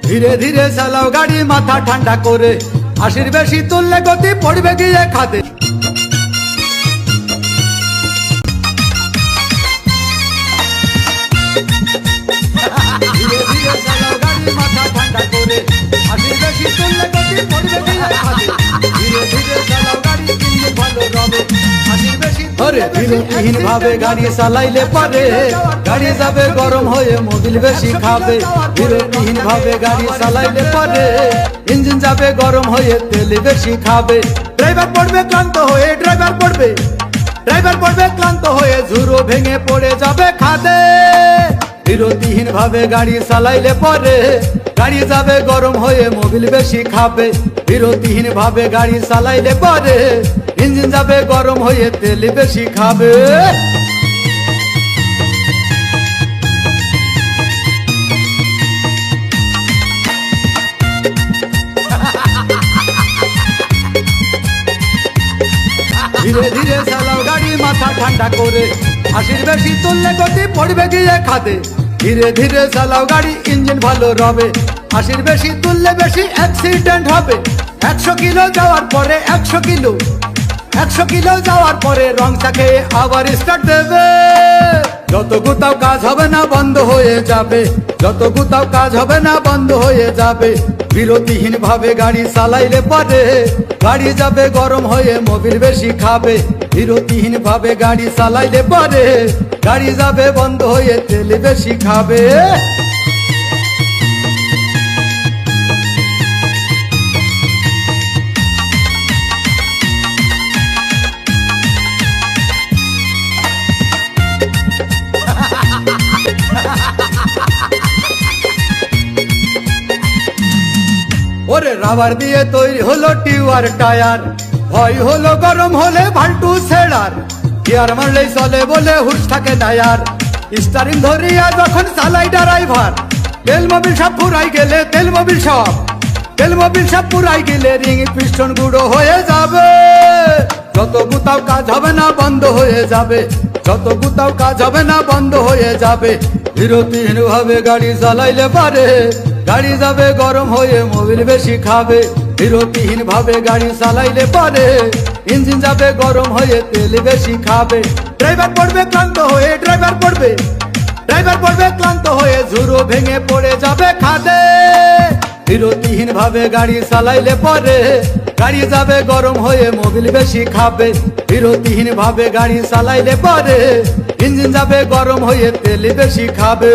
ধীরে ধীরে চালাও গাড়ি মাথা ঠান্ডা করে, 80 বেশি তুললে গতি পড়বে গিয়ে খাদে। ধীরে ধীরে চালাও গাড়ি মাথা ঠান্ডা করে, 80 বেশি তুললে গতি পড়বে গিয়ে খাদে। ধীরে ধীরে চালাও গাড়ি ইঞ্জিন ভালো রবে, 80 বেশি বিরতিহীন ভাবে গাড়ি চালাইলে পারে গাড়ি যাবে গরম হয়ে মোবিল বেশি খাবে। বিরতিহীন ভাবে গাড়ি চালাইলে পারে ইঞ্জিন যাবে গরম হয়ে তেল বেশি খাবে। ড্রাইভার পড়বে ক্লান্ত হয়ে, ড্রাইভার পড়বে ক্লান্ত হয়ে ঝুরো ভেঙে পড়ে যাবে খাদে। বিরতিহীন ভাবে গাড়ি চালাইলে পরে গাড়ি যাবে গরম হয়ে মোবিল বেশি খাবে। বিরতিহীন ভাবে গাড়ি চালাইলে পরে ইঞ্জিন যাবে গরম হয়ে তেল বেশি খাবে। ধীরে ধীরে চালাও গাড়ি মাথা ঠান্ডা করে, 80 বেশি তুললে গতি পড়বে গিয়ে খাদে। ধীরে ধীরে চালাও গাড়ি ইঞ্জিন ভালো রবে, 80 বেশি তুললে বেশি অ্যাক্সিডেন্ট হবে। 100 কিলো যাওয়ার পরে 100 কিলো যাওয়ার পরে রং চাকে আবার স্টার্ট দেবে। যত গুতাও কাজ হবে না বন্ধ হয়ে যাবে, যত গুতাও কাজ হবে না বন্ধ হয়ে যাবে। বিরতিহীন ভাবে গাড়ি চালাইলে পরে গাড়ি যাবে গরম হয়ে মোবিল বেশি খাবে। বিরতিহীন ভাবে গাড়ি চালাইলে পরে গাড়ি যাবে বন্ধ হয়ে তেল বেশি খাবে। ওরে রাবার দিয়ে তৈরি হলো টিউবার টায়ার, ভয় হলো গরম হলে ভাল্টু ছেড়ার। গিয়ার মারলেই চলে বলে হুশ থাকে টায়ার, স্টারিং ধরিয়া যখন চালাই ড্রাইভার। তেল মোবিল সব পুরাই গেলে তেল মোবিল সব পুরাই গেলে রিং পিস্টন গুঁড়ো হয়ে যাবে। যত গুতাও কাজ হবে না বন্ধ হয়ে যাবে, যত গুতাও কাজ হবে না বন্ধ হয়ে যাবে। বিরতিহীন ভাবে গাড়ি চালাইলে পারে গাড়ি যাবে গরম হয়ে মোবিল বেশি খাবে। বিরতিহীন ভাবে গাড়ি চালাইলে পারে ইঞ্জিন যাবে গরম হয়ে তেল বেশি খাবে। ড্রাইভার পড়বে ক্লান্ত হয়ে, ড্রাইভার পড়বে ক্লান্ত হয়ে ঝুরো ভেঙে পড়ে যাবে খাদে। বিরতিহীন ভাবে গাড়ি চালাইলে পরে গাড়ি যাবে গরম হয়ে মোবিল বেশি খাবে। বিরতিহীন ভাবে গাড়ি চালাইলে পরে ইঞ্জিন যাবে গরম হয়ে তেল বেশি খাবে।